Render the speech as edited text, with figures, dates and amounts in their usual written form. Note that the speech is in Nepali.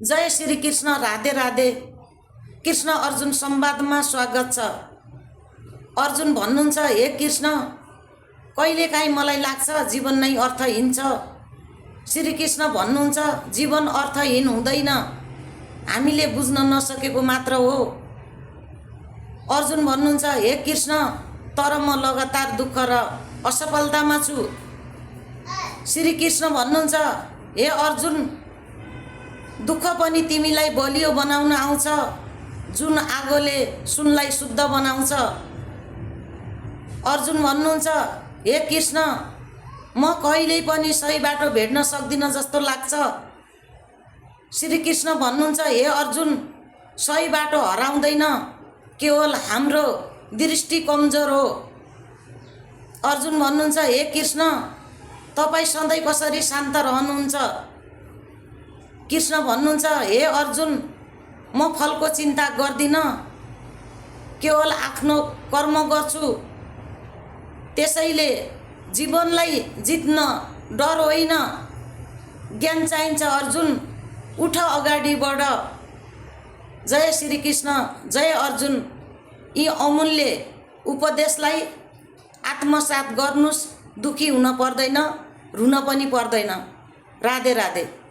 जय श्री कृष्ण। राधे राधे। कृष्ण अर्जुन संवादमा स्वागत छ। अर्जुन भन्नुहुन्छ, हे कृष्ण, कहिलेकाहीँ मलाई लाग्छ जीवन नै अर्थहीन छ। श्री कृष्ण भन्नुहुन्छ, जीवन अर्थहीन हुँदैन, हामीले बुझ्न नसकेको मात्र हो। अर्जुन भन्नुहुन्छ, हे कृष्ण, तर म लगातार दुःख र असफलतामा छु। श्री कृष्ण भन्नुहुन्छ, हे अर्जुन, दुःख पनि तिमीलाई बलियो बनाउन आउँछ, जुन आगोले सुनलाई शुद्ध बनाउँछ। अर्जुन भन्नुहुन्छ, हे कृष्ण, म कहिल्यै पनि सही बाटो भेट्न सक्दिनँ जस्तो लाग्छ। श्री कृष्ण भन्नुहुन्छ, हे अर्जुन, सही बाटो हराउँदैन, केवल हाम्रो दृष्टि कमजोर हो। अर्जुन भन्नुहुन्छ, हे कृष्ण, तपाईँ सधैँ कसरी शान्त रहनुहुन्छ? कृष्ण भन्नुहुन्छ, हे अर्जुन, म फलको चिन्ता गर्दिनँ, केवल आफ्नो कर्म गर्छु। त्यसैले जीवनलाई जित्न डर होइन, ज्ञान चाहिन्छ। अर्जुन, उठ, अगाडि बढ। जय श्री कृष्ण। जय अर्जुन। यी अमूल्य उपदेशलाई आत्मसात गर्नुस्। दुखी हुन पर्दैन, रुन पनि पर्दैन। राधे राधे।